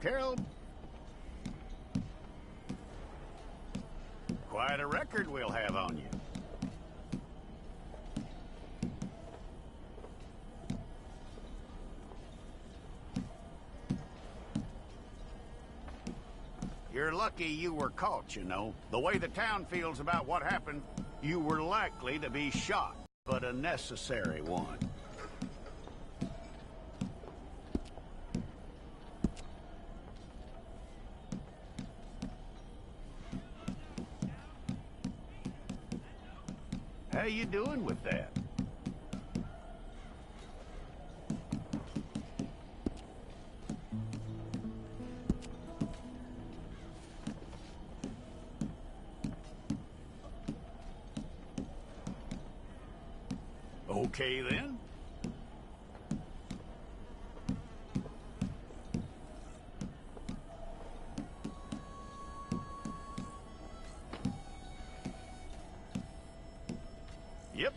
Carol. Quite a record we'll have on you. You're lucky you were caught, you know. The way the town feels about what happened, you were likely to be shot, but a necessary one. How you doing with that? Okay, then. Yep.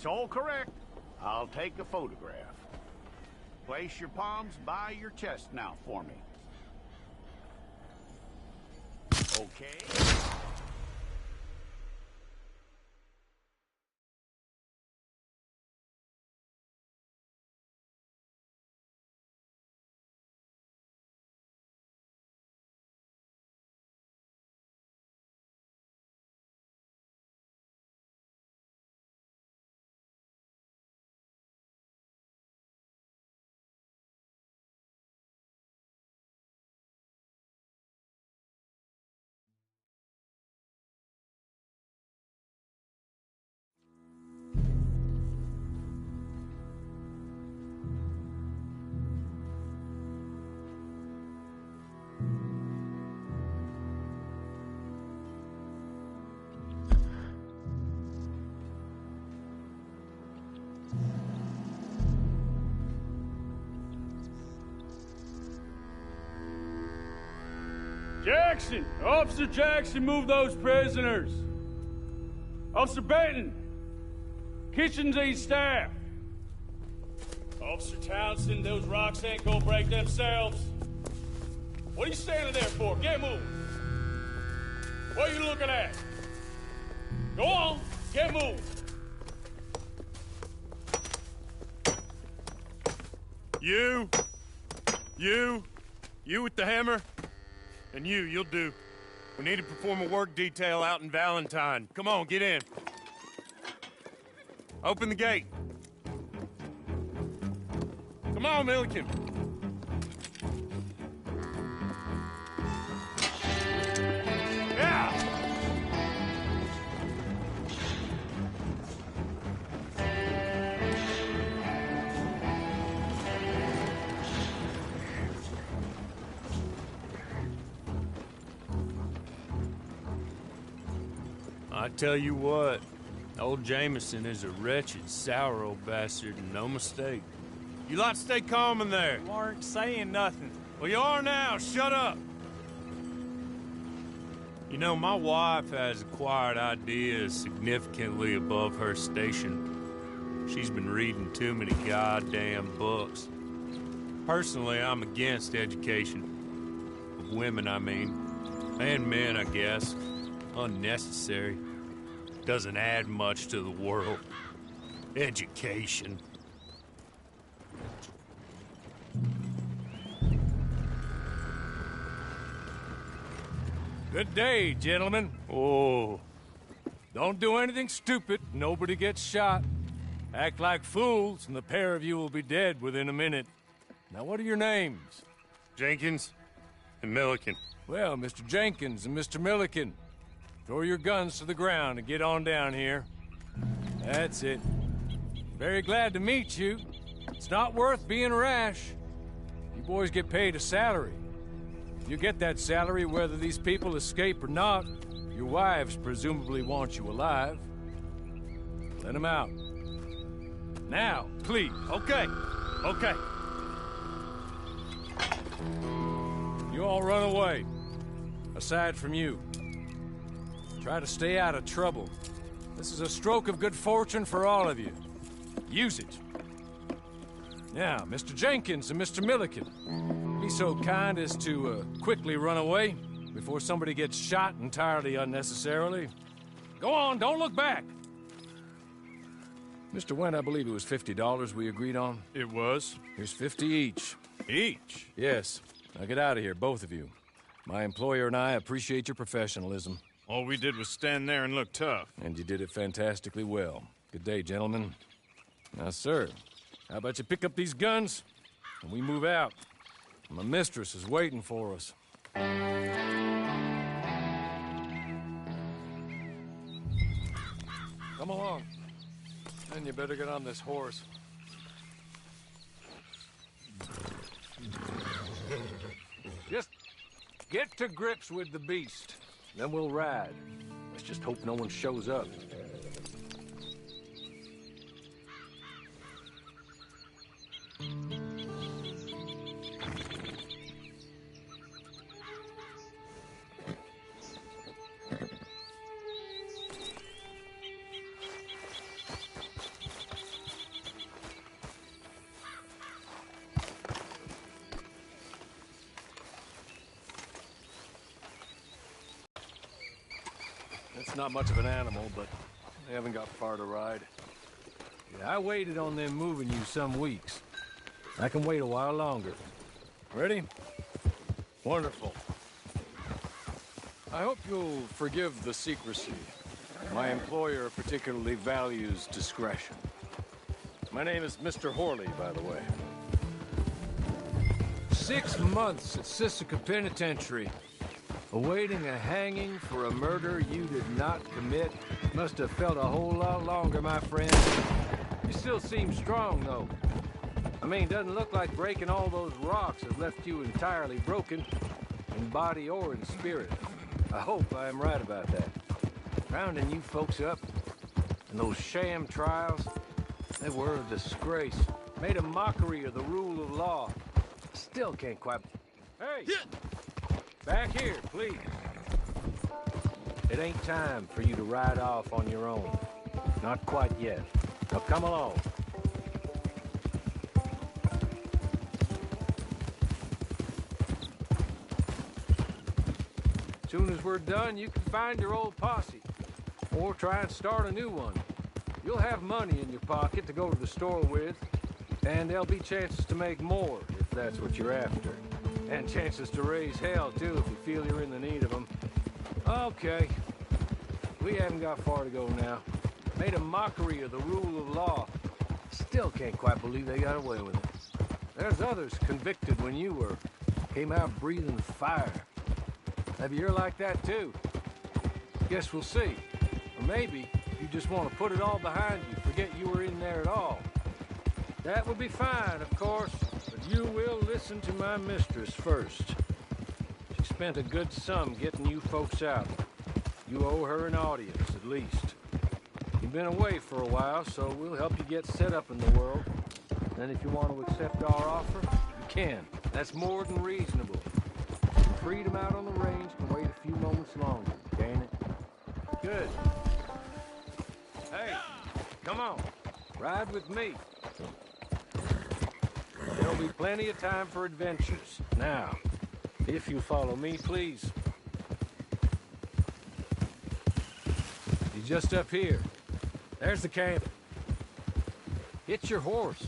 That's all correct. I'll take a photograph. Place your palms by your chest now for me. Okay. Jackson! Officer Jackson, move those prisoners! Officer Benton! Kitchens aid staff! Officer Townsend, those rocks ain't gonna break themselves. What are you standing there for? Get moving! What are you looking at? Go on, get moving! You with the hammer? And you'll do. We need to perform a work detail out in Valentine. Come on, get in. Open the gate. Come on, Milliken. Yeah! I tell you what, old Jameson is a wretched, sour old bastard, and no mistake. You lot stay calm in there. You aren't saying nothing. Well, you are now. Shut up. You know, my wife has acquired ideas significantly above her station. She's been reading too many goddamn books. Personally, I'm against education. Of women, I mean. And men, I guess. Unnecessary. Doesn't add much to the world. Education. Good day, gentlemen. Oh. Don't do anything stupid. Nobody gets shot. Act like fools, and the pair of you will be dead within a minute. Now, what are your names? Jenkins and Milliken. Well, Mr. Jenkins and Mr. Milliken, throw your guns to the ground and get on down here. That's it. Very glad to meet you. It's not worth being rash. You boys get paid a salary. You get that salary whether these people escape or not. Your wives presumably want you alive. Let them out. Now, please. Okay. You all run away. Aside from you. Try to stay out of trouble. This is a stroke of good fortune for all of you. Use it. Now, Mr. Jenkins and Mr. Milliken, be so kind as to quickly run away before somebody gets shot entirely unnecessarily. Go on, don't look back. Mr. Wendt, I believe it was $50 we agreed on. It was. Here's 50 each. Each? Yes. Now get out of here, both of you. My employer and I appreciate your professionalism. All we did was stand there and look tough. And you did it fantastically well. Good day, gentlemen. Now, sir, how about you pick up these guns and we move out? My mistress is waiting for us. Come along. Then you better get on this horse. Just get to grips with the beast. Then we'll ride. Let's just hope no one shows up. It's not much of an animal, but they haven't got far to ride. Yeah, I waited on them moving you some weeks. I can wait a while longer. Ready? Wonderful. I hope you'll forgive the secrecy. My employer particularly values discretion. My name is Mr. Horley, by the way. 6 months at Sisika Penitentiary, awaiting a hanging for a murder you did not commit. Must have felt a whole lot longer, my friend. You still seem strong, though. I mean, doesn't look like breaking all those rocks has left you entirely broken, in body or in spirit. I hope I am right about that. Rounding you folks up, and those sham trials, they were a disgrace. Made a mockery of the rule of law. Still can't quite... Hey! Back here, please. It ain't time for you to ride off on your own. Not quite yet. Now come along. As soon as we're done, you can find your old posse. Or try and start a new one. You'll have money in your pocket to go to the store with, and there'll be chances to make more, if that's what you're after. And chances to raise hell, too, if you feel you're in the need of them. Okay. We haven't got far to go now. Made a mockery of the rule of law. Still can't quite believe they got away with it. There's others convicted when you were. Came out breathing fire. Maybe you're like that, too. Guess we'll see. Or maybe you just want to put it all behind you, forget you were in there at all. That would be fine, of course, but you will listen to my mistress first. She spent a good sum getting you folks out. You owe her an audience, at least. You've been away for a while, so we'll help you get set up in the world. Then if you want to accept our offer, you can. That's more than reasonable. Freedom out on the range can wait a few moments longer, can't it? Good. Hey, come on. Ride with me. There'll be plenty of time for adventures. Now, if you follow me, please. He's just up here. There's the camp. Hit your horse.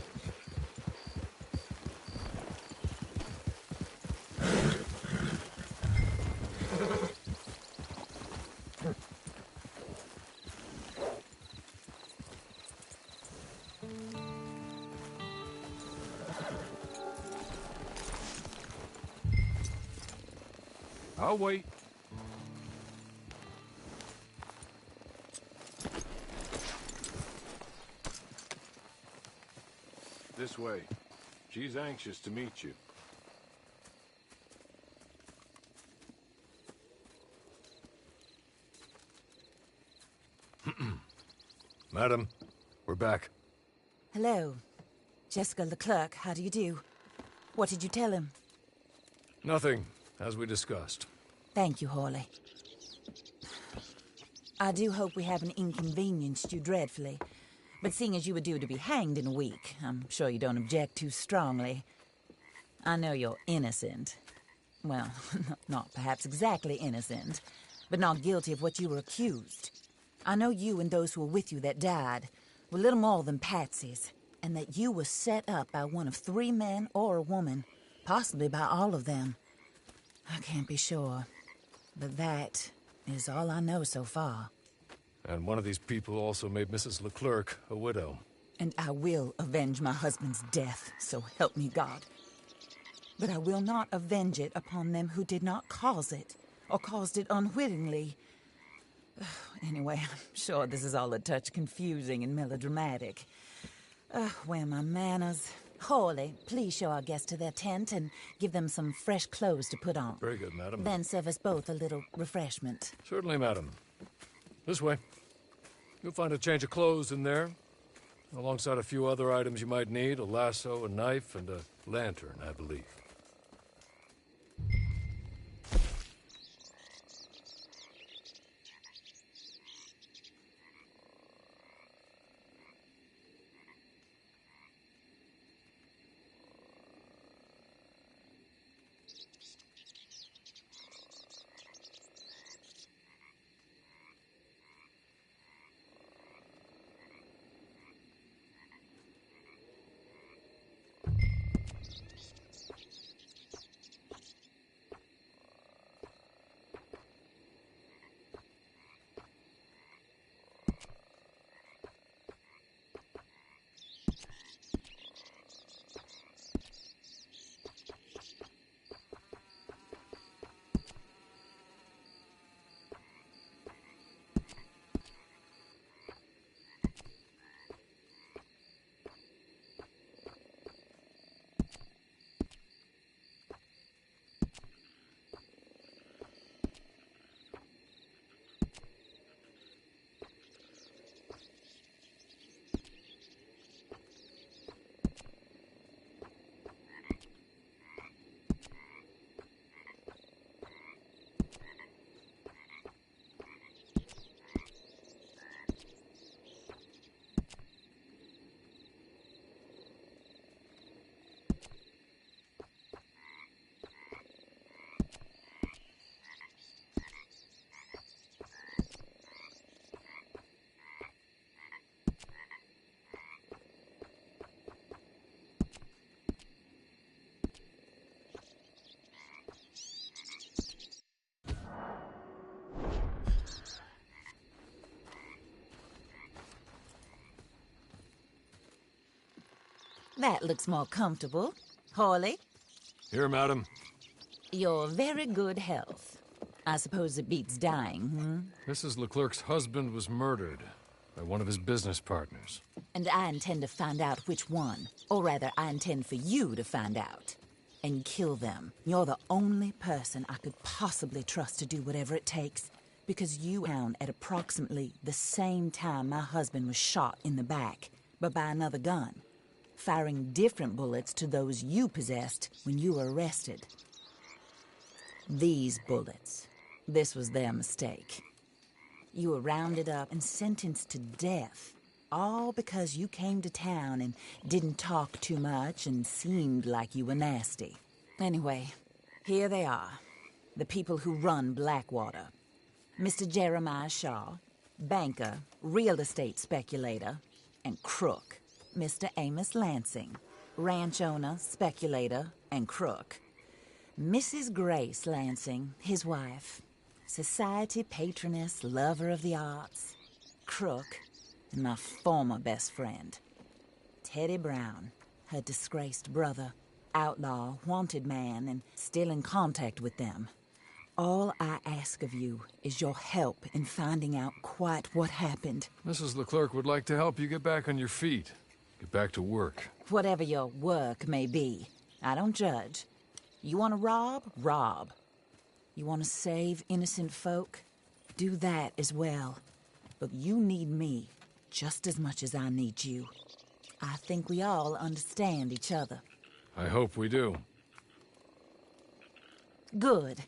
I'll wait. This way. She's anxious to meet you. Madam, we're back. Hello. Jessica Leclerc, how do you do? What did you tell him? Nothing, as we discussed. Thank you, Hawley. I do hope we haven't inconvenienced you dreadfully. But seeing as you were due to be hanged in a week, I'm sure you don't object too strongly. I know you're innocent. Well, not perhaps exactly innocent, but not guilty of what you were accused. I know you and those who were with you that died were little more than patsies, and that you were set up by one of 3 men or a woman, possibly by all of them. I can't be sure, but that is all I know so far. And one of these people also made Mrs. Leclerc a widow. And I will avenge my husband's death, so help me God. But I will not avenge it upon them who did not cause it, or caused it unwittingly. Anyway, I'm sure this is all a touch confusing and melodramatic. Where are my manners? Hawley, please show our guests to their tent and give them some fresh clothes to put on. Very good, madam. Then serve us both a little refreshment. Certainly, madam. This way. You'll find a change of clothes in there, alongside a few other items you might need, a lasso, a knife, and a lantern, I believe. That looks more comfortable. Hawley, Here, madam. your very good health. I suppose it beats dying, Mrs. Leclerc's husband was murdered by one of his business partners. And I intend to find out which one. Or rather, I intend for you to find out. And kill them. You're the only person I could possibly trust to do whatever it takes. Because you found at approximately the same time my husband was shot in the back, but by another gun, firing different bullets to those you possessed when you were arrested. These bullets. This was their mistake. You were rounded up and sentenced to death, all because you came to town and didn't talk too much and seemed like you were nasty. Anyway, here they are, the people who run Blackwater. Mr. Jeremiah Shaw, banker, real estate speculator, and crook. Mr. Amos Lansing, ranch owner, speculator, and crook. Mrs. Grace Lansing, his wife, society patroness, lover of the arts, crook, and my former best friend. Teddy Brown, her disgraced brother, outlaw, wanted man, and still in contact with them. All I ask of you is your help in finding out quite what happened. Mrs. Leclerc would like to help you get back on your feet. Get back to work. Whatever your work may be, I don't judge. You want to rob? Rob. You want to save innocent folk? Do that as well. But you need me just as much as I need you. I think we all understand each other. I hope we do. Good.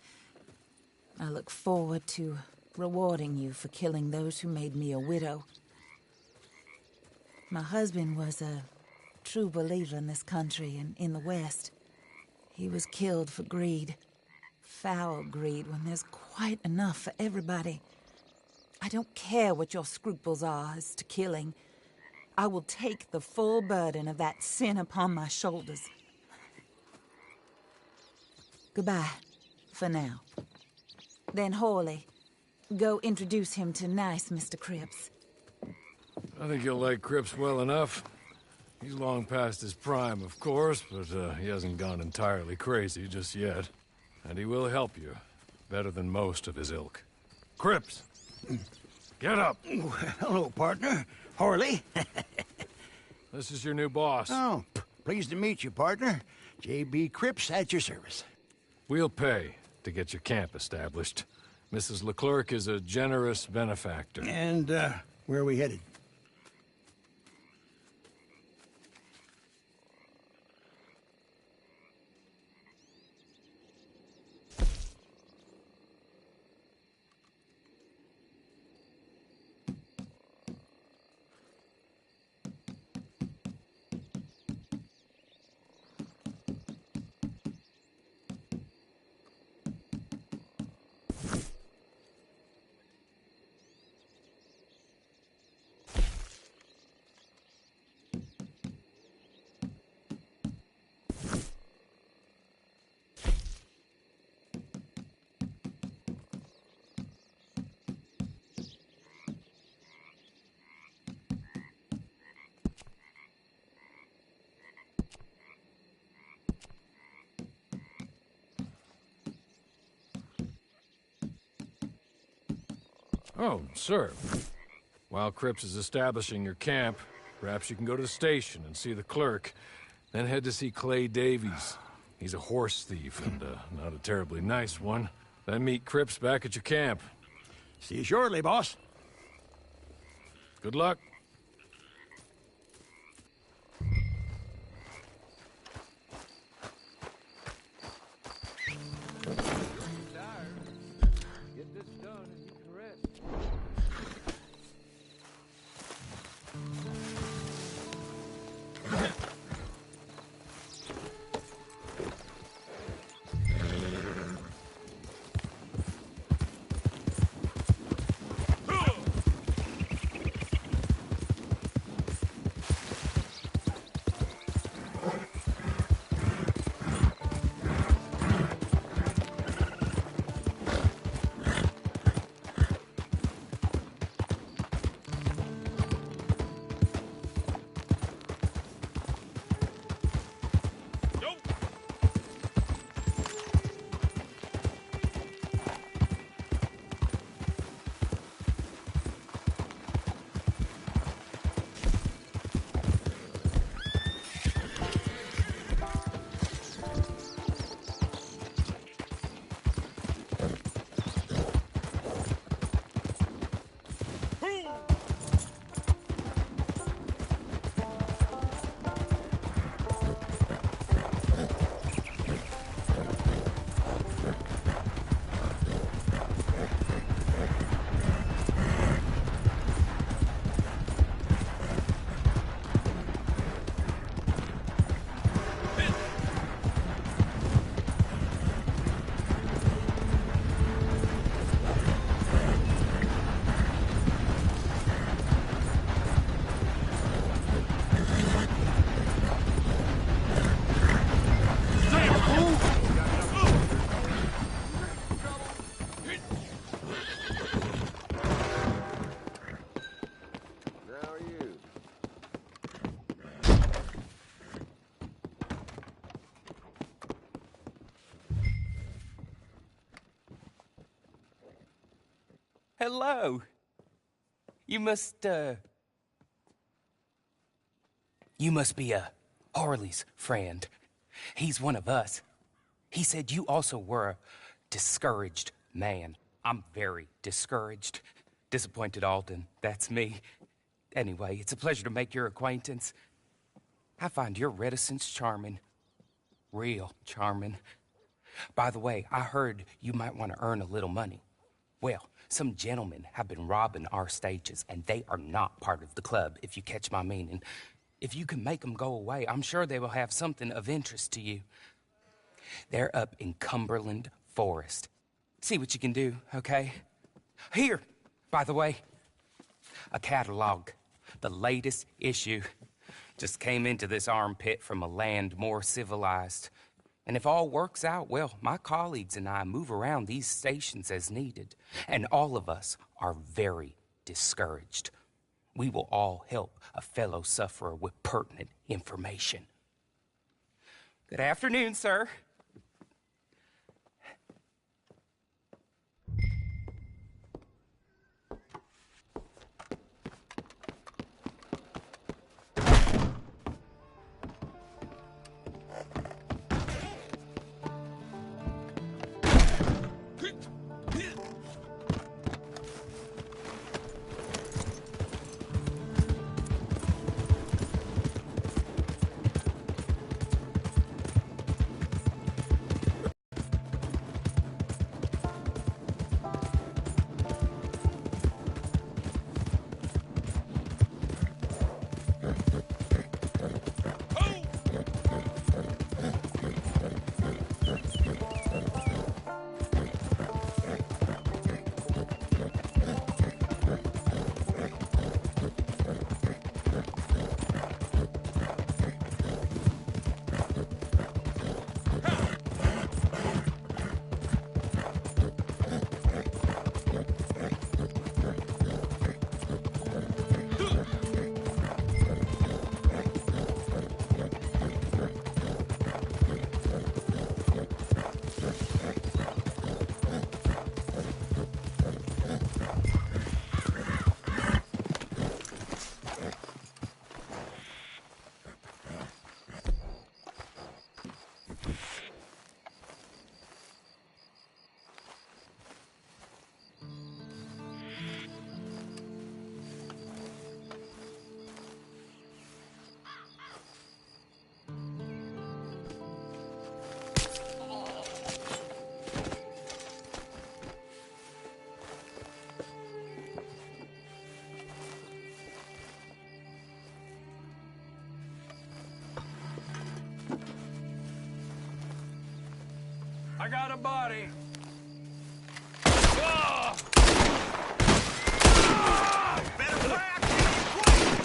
I look forward to rewarding you for killing those who made me a widow. My husband was a true believer in this country and in the West. He was killed for greed. Foul greed when there's quite enough for everybody. I don't care what your scruples are as to killing. I will take the full burden of that sin upon my shoulders. Goodbye, for now. Then Hawley, go introduce him to nice Mr. Cripps. I think you'll like Cripps well enough. He's long past his prime, of course, but he hasn't gone entirely crazy just yet. And he will help you, better than most of his ilk. Cripps! Get up! Hello, partner. Hawley. This is your new boss. Oh, pleased to meet you, partner. J.B. Cripps at your service. We'll pay to get your camp established. Mrs. Leclerc is a generous benefactor. And, where are we headed? Oh, sir. While Cripps is establishing your camp, perhaps you can go to the station and see the clerk, then head to see Clay Davies. He's a horse thief, and not a terribly nice one. Then meet Cripps back at your camp. See you shortly, boss. Good luck. Hello. You must be Harley's friend. He's one of us. He said you also were a discouraged man. I'm very discouraged. Disappointed Alden, that's me. Anyway, it's a pleasure to make your acquaintance. I find your reticence charming. Real charming. By the way, I heard you might want to earn a little money. Well, some gentlemen have been robbing our stages, and they are not part of the club, if you catch my meaning. If you can make them go away, I'm sure they will have something of interest to you. They're up in Cumberland Forest. See what you can do, okay? Here, by the way, a catalog. The latest issue. Just came into this armpit from a land more civilized. And if all works out, well, my colleagues and I move around these stations as needed. And all of us are very discouraged. We will all help a fellow sufferer with pertinent information. Good afternoon, sir. I got a body. Better crack! Quick!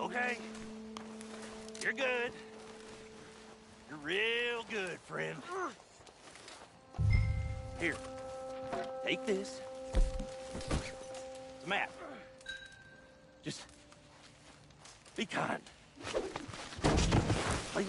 Okay. You're good. You're real good, friend. Here. Take this. It's a map. Just be kind. Please.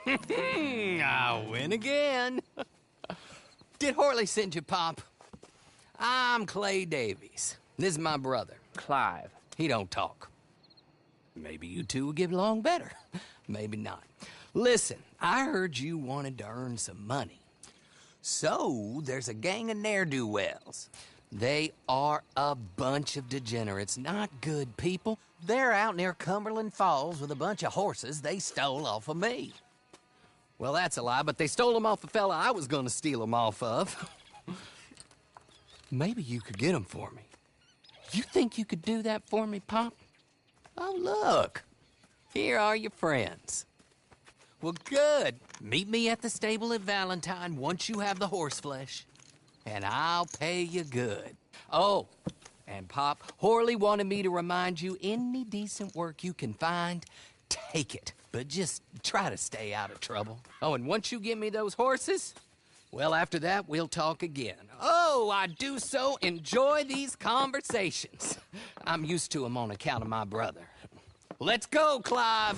I win again. Did Horley send you, Pop? I'm Clay Davies. This is my brother, Clive. He don't talk. Maybe you two will get along better. Maybe not. Listen, I heard you wanted to earn some money. So, there's a gang of ne'er-do-wells. They are a bunch of degenerates, not good people. They're out near Cumberland Falls with a bunch of horses they stole off of me. Well, that's a lie, but they stole them off a fella I was gonna steal them off of. Maybe you could get them for me. You think you could do that for me, Pop? Oh, look. Here are your friends. Well, good. Meet me at the stable at Valentine once you have the horse flesh, and I'll pay you good. Oh, and Pop, Horley wanted me to remind you, any decent work you can find, take it. But just try to stay out of trouble. Oh, and once you give me those horses, well, after that, we'll talk again. Oh, I do so enjoy these conversations. I'm used to them on account of my brother. Let's go, Clive.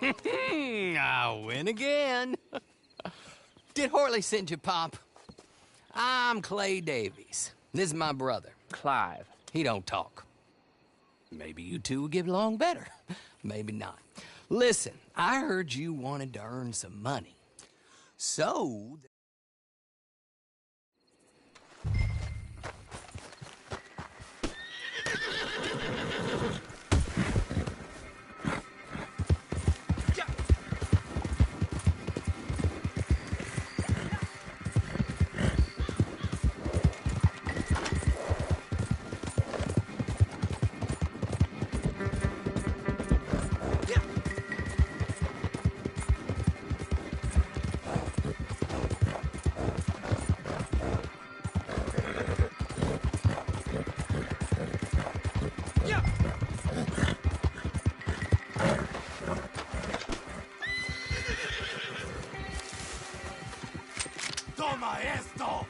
I win again. Did Horley send you, Pop? I'm Clay Davies. This is my brother, Clive. He don't talk. Maybe you two will get along better. Maybe not. Listen, I heard you wanted to earn some money. So... Toma esto!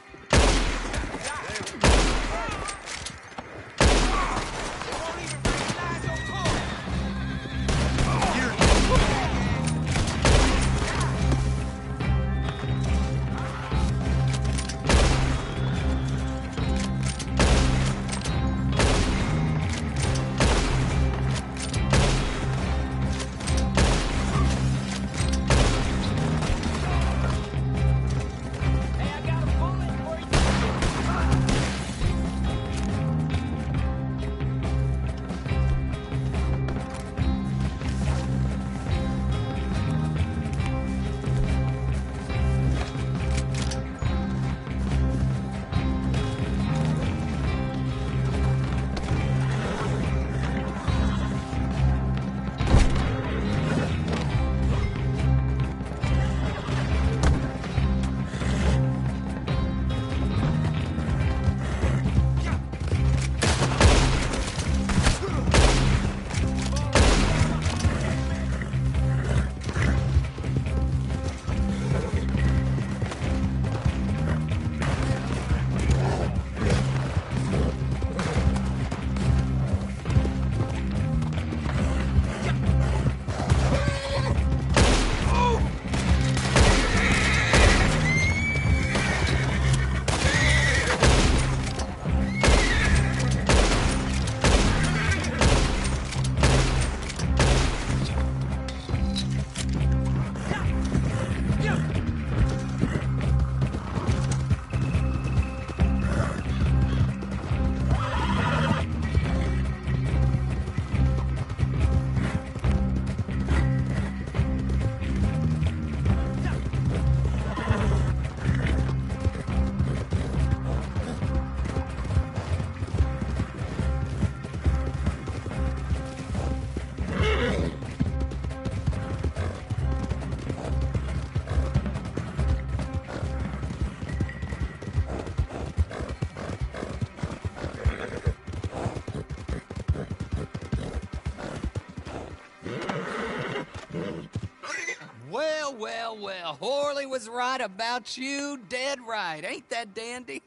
Well, Horley was right about you, dead right. Ain't that dandy?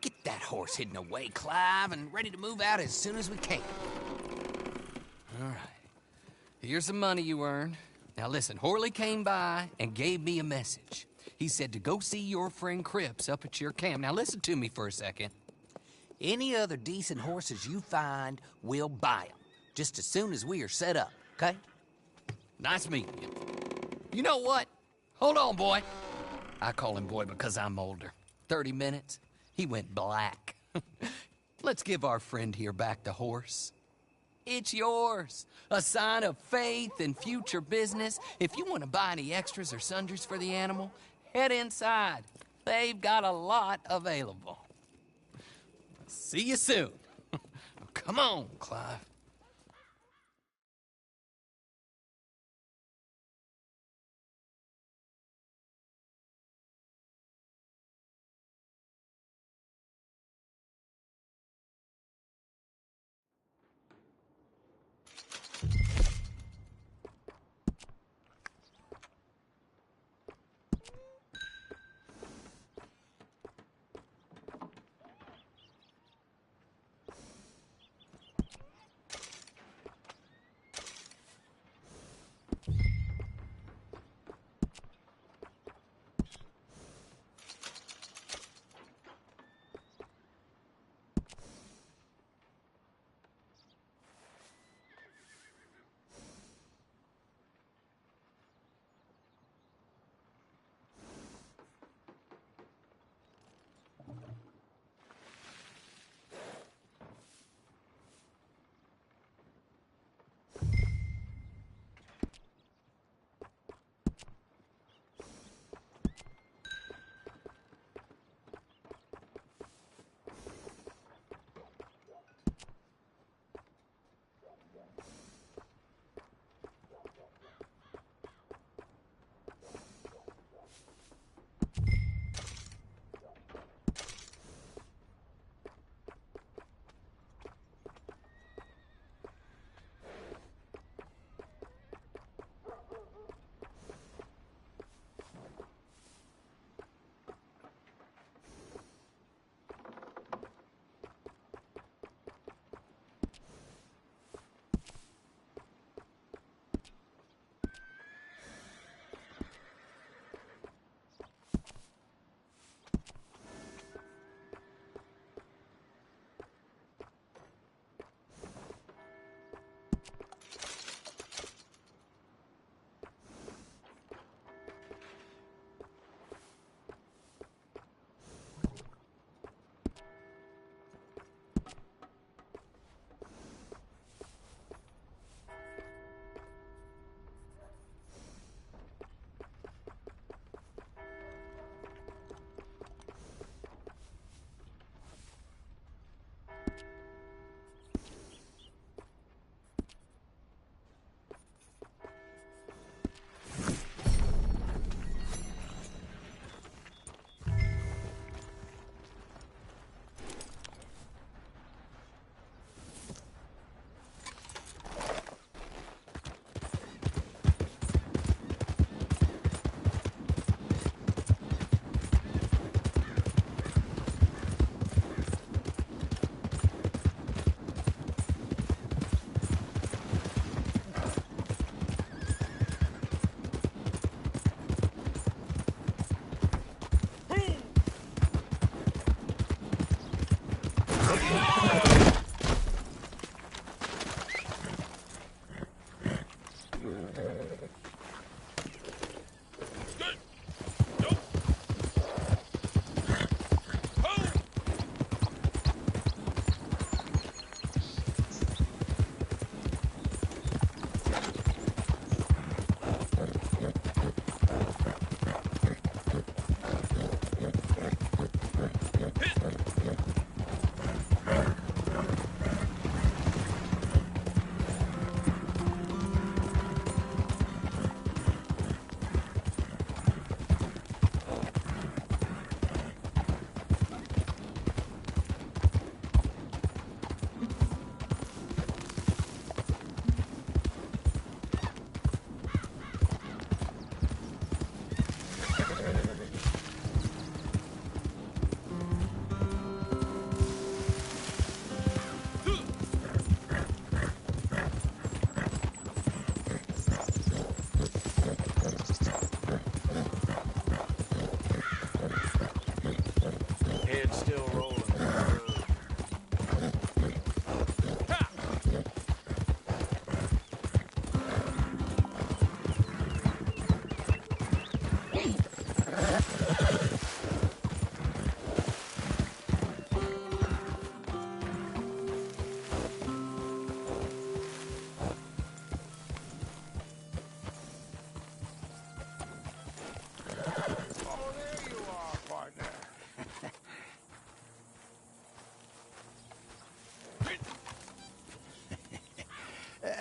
Get that horse hidden away, Clive, and ready to move out as soon as we can. All right. Here's the money you earned. Now listen, Horley came by and gave me a message. He said to go see your friend Cripps up at your camp. Now listen to me for a second. Any other decent horses you find, we'll buy them. Just as soon as we are set up, okay? Nice meeting you. You know what? Hold on, boy. I call him boy because I'm older. 30 minutes, he went black. Let's give our friend here back the horse. It's yours. A sign of faith and future business. If you want to buy any extras or sundries for the animal, head inside. They've got a lot available. See you soon. Come on, Clive.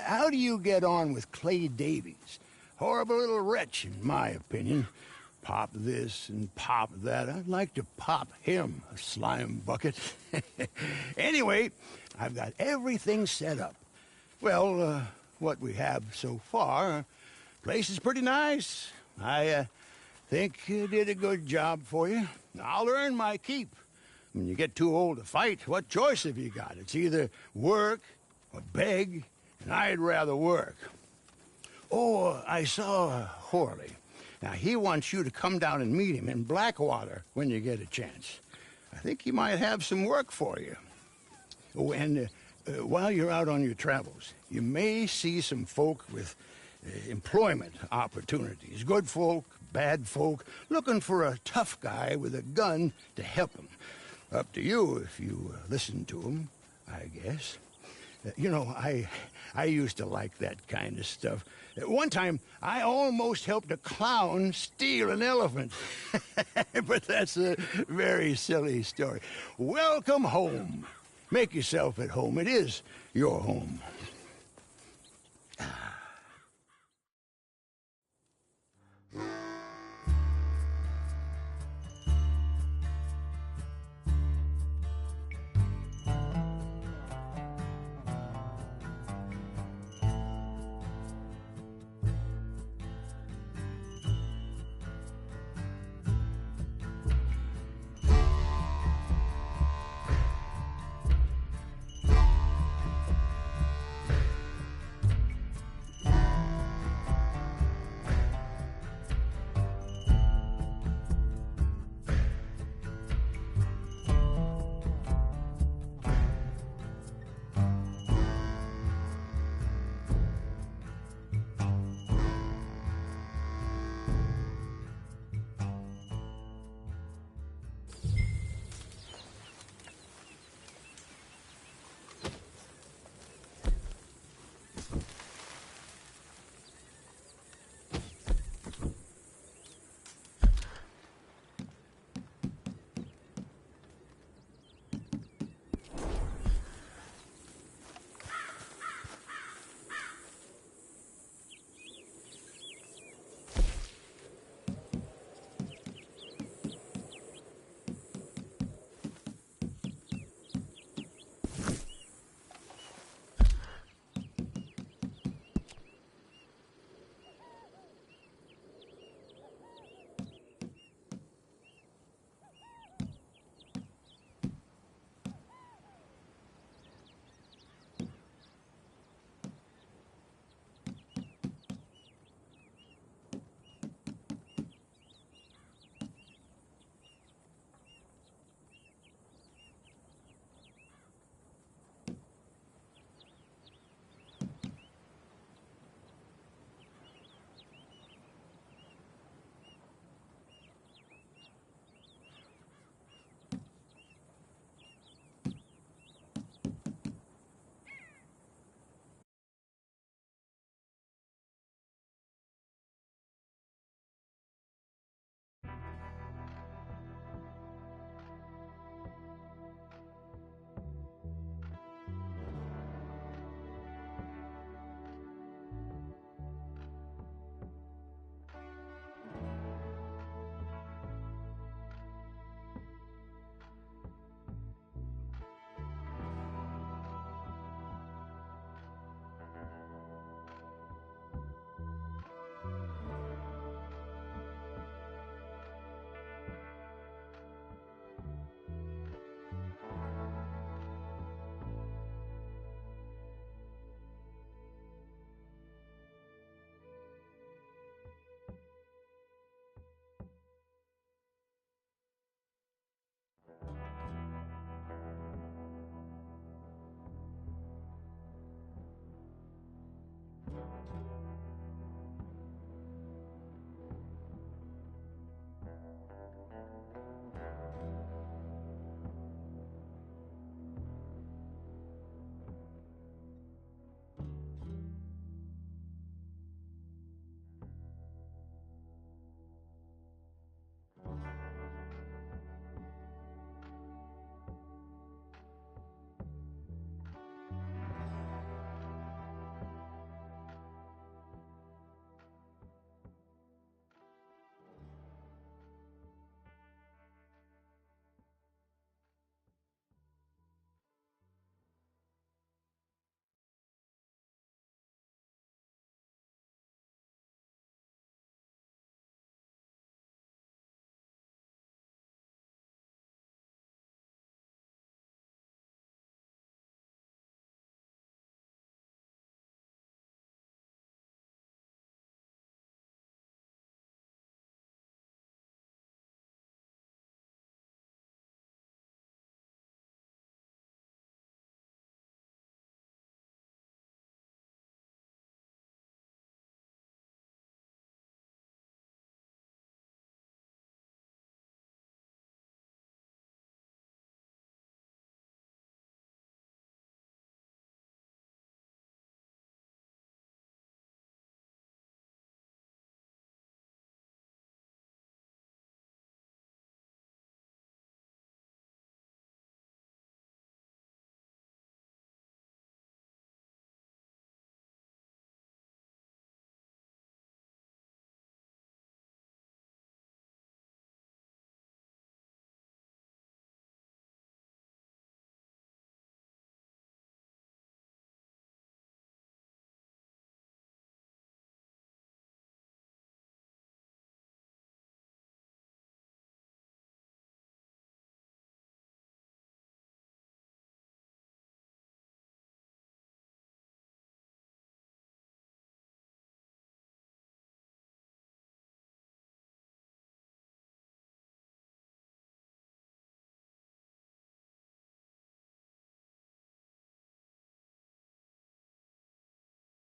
how do you get on with Clay Davies? Horrible little wretch, in my opinion. Pop this and pop that. I'd like to pop him, a slime bucket. Anyway, I've got everything set up. Well, what we have so far, place is pretty nice. I think you did a good job for you. I'll earn my keep. When you get too old to fight, what choice have you got? It's either work or beg, and I'd rather work. Oh, I saw Horley. Now, he wants you to come down and meet him in Blackwater when you get a chance. I think he might have some work for you. Oh, and while you're out on your travels, you may see some folk with employment opportunities. Good folk, bad folk, looking for a tough guy with a gun to help them. Up to you if you listen to them, I guess. You know, I used to like that kind of stuff. One time, I almost helped a clown steal an elephant. But that's a very silly story. Welcome home. Make yourself at home. It is your home.